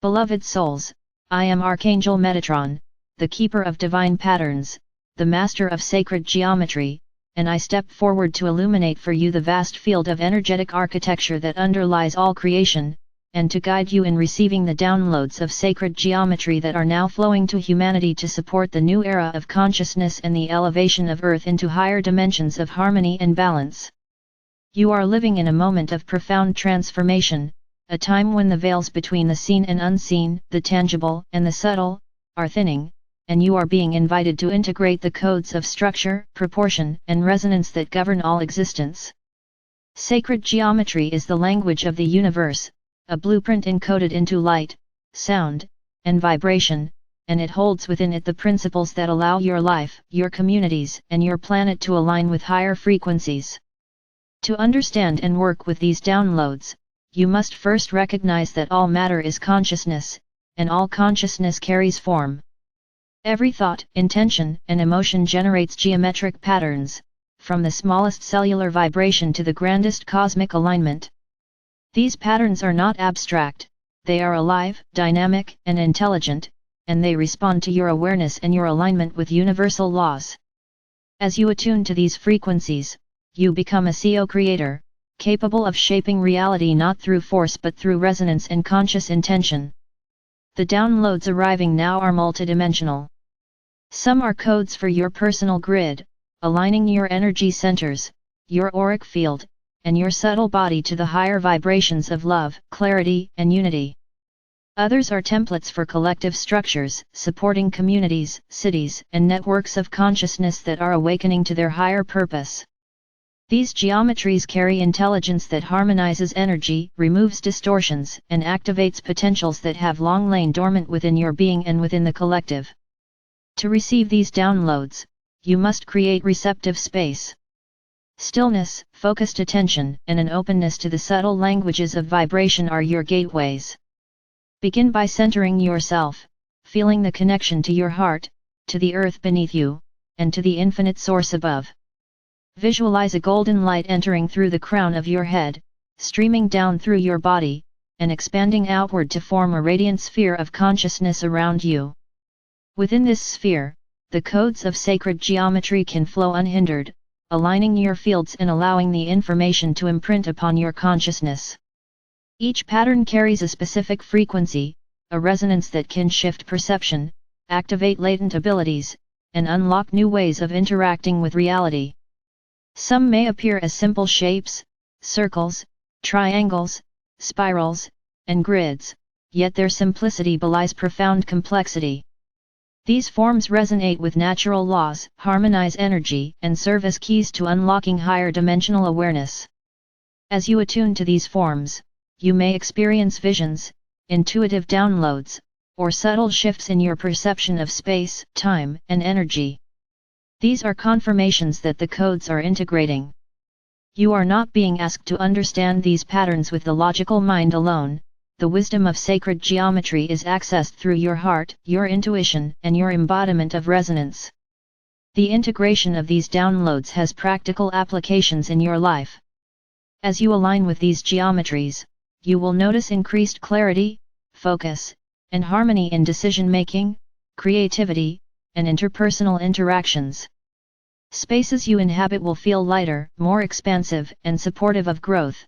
Beloved souls, I am Archangel Metatron, the keeper of divine patterns, the master of sacred geometry, and I step forward to illuminate for you the vast field of energetic architecture that underlies all creation, and to guide you in receiving the downloads of sacred geometry that are now flowing to humanity to support the new era of consciousness and the elevation of Earth into higher dimensions of harmony and balance. You are living in a moment of profound transformation, a time when the veils between the seen and unseen, the tangible and the subtle, are thinning, and you are being invited to integrate the codes of structure, proportion, and resonance that govern all existence. Sacred geometry is the language of the universe, a blueprint encoded into light, sound, and vibration, and it holds within it the principles that allow your life, your communities, and your planet to align with higher frequencies. To understand and work with these downloads, you must first recognize that all matter is consciousness, and all consciousness carries form. Every thought, intention, and emotion generates geometric patterns, from the smallest cellular vibration to the grandest cosmic alignment. These patterns are not abstract, they are alive, dynamic, and intelligent, and they respond to your awareness and your alignment with universal laws. As you attune to these frequencies, you become a co-creator, capable of shaping reality not through force but through resonance and conscious intention. The downloads arriving now are multidimensional. Some are codes for your personal grid, aligning your energy centers, your auric field, and your subtle body to the higher vibrations of love, clarity, and unity. Others are templates for collective structures, supporting communities, cities, and networks of consciousness that are awakening to their higher purpose. These geometries carry intelligence that harmonizes energy, removes distortions, and activates potentials that have long lain dormant within your being and within the collective. To receive these downloads, you must create receptive space. Stillness, focused attention, and an openness to the subtle languages of vibration are your gateways. Begin by centering yourself, feeling the connection to your heart, to the earth beneath you, and to the infinite source above. Visualize a golden light entering through the crown of your head, streaming down through your body, and expanding outward to form a radiant sphere of consciousness around you. Within this sphere, the codes of sacred geometry can flow unhindered, aligning your fields and allowing the information to imprint upon your consciousness. Each pattern carries a specific frequency, a resonance that can shift perception, activate latent abilities, and unlock new ways of interacting with reality. Some may appear as simple shapes, circles, triangles, spirals, and grids, yet their simplicity belies profound complexity. These forms resonate with natural laws, harmonize energy, and serve as keys to unlocking higher dimensional awareness. As you attune to these forms, you may experience visions, intuitive downloads, or subtle shifts in your perception of space, time, and energy. These are confirmations that the codes are integrating. You are not being asked to understand these patterns with the logical mind alone. The wisdom of sacred geometry is accessed through your heart, your intuition, and your embodiment of resonance. The integration of these downloads has practical applications in your life. As you align with these geometries, you will notice increased clarity, focus, and harmony in decision-making, creativity, and interpersonal interactions. Spaces you inhabit will feel lighter, more expansive, and supportive of growth.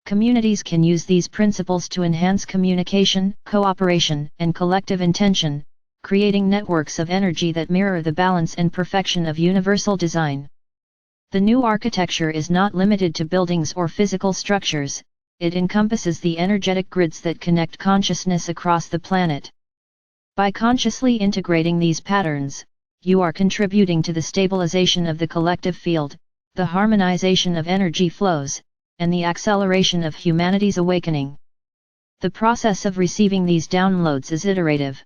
Communities can use these principles to enhance communication, cooperation, and collective intention, creating networks of energy that mirror the balance and perfection of universal design. The new architecture is not limited to buildings or physical structures, it encompasses the energetic grids that connect consciousness across the planet. By consciously integrating these patterns, you are contributing to the stabilization of the collective field, the harmonization of energy flows, and the acceleration of humanity's awakening. The process of receiving these downloads is iterative.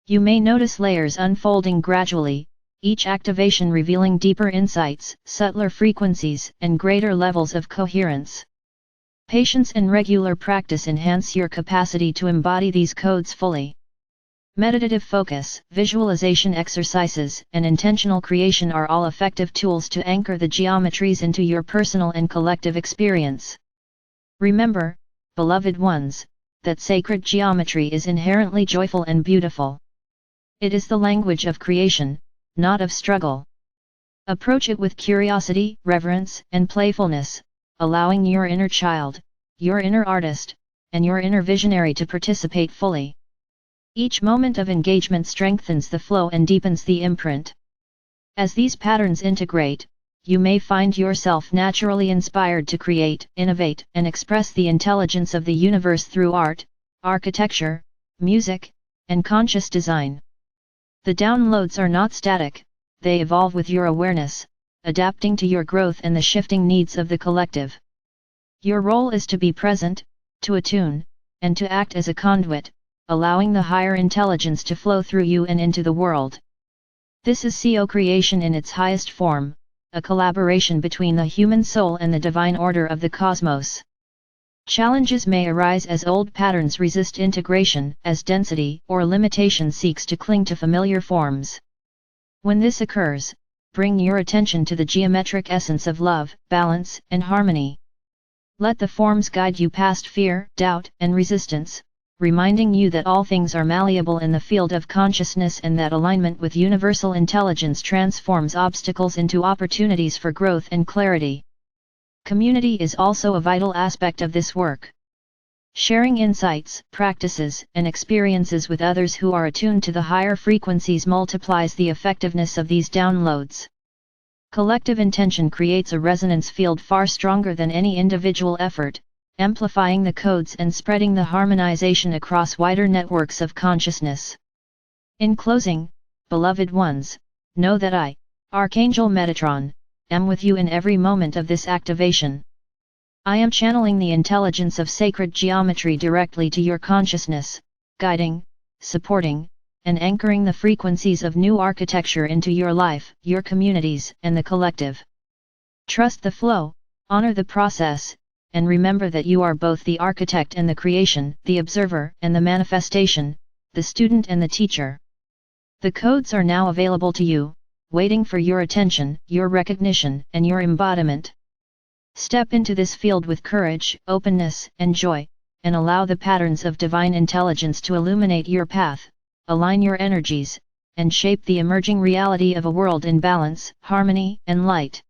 You may notice layers unfolding gradually, each activation revealing deeper insights, subtler frequencies, and greater levels of coherence. Patience and regular practice enhance your capacity to embody these codes fully. Meditative focus, visualization exercises, and intentional creation are all effective tools to anchor the geometries into your personal and collective experience. Remember, beloved ones, that sacred geometry is inherently joyful and beautiful. It is the language of creation, not of struggle. Approach it with curiosity, reverence, and playfulness, allowing your inner child, your inner artist, and your inner visionary to participate fully. Each moment of engagement strengthens the flow and deepens the imprint. As these patterns integrate, you may find yourself naturally inspired to create, innovate, and express the intelligence of the universe through art, architecture, music, and conscious design. The downloads are not static, they evolve with your awareness, adapting to your growth and the shifting needs of the collective. Your role is to be present, to attune, and to act as a conduit, allowing the higher intelligence to flow through you and into the world. This is co-creation in its highest form, a collaboration between the human soul and the divine order of the cosmos. Challenges may arise as old patterns resist integration, as density or limitation seeks to cling to familiar forms. When this occurs, bring your attention to the geometric essence of love, balance, and harmony. Let the forms guide you past fear, doubt, and resistance, reminding you that all things are malleable in the field of consciousness and that alignment with universal intelligence transforms obstacles into opportunities for growth and clarity. Community is also a vital aspect of this work. Sharing insights, practices, and experiences with others who are attuned to the higher frequencies multiplies the effectiveness of these downloads. Collective intention creates a resonance field far stronger than any individual effort, amplifying the codes and spreading the harmonization across wider networks of consciousness. In closing, beloved ones, know that I, Archangel Metatron, am with you in every moment of this activation. I am channeling the intelligence of sacred geometry directly to your consciousness, guiding, supporting, and anchoring the frequencies of new architecture into your life, your communities, and the collective. Trust the flow, honor the process, and remember that you are both the architect and the creation, the observer and the manifestation, the student and the teacher. The codes are now available to you, waiting for your attention, your recognition, and your embodiment. Step into this field with courage, openness, and joy, and allow the patterns of divine intelligence to illuminate your path, align your energies, and shape the emerging reality of a world in balance, harmony, and light.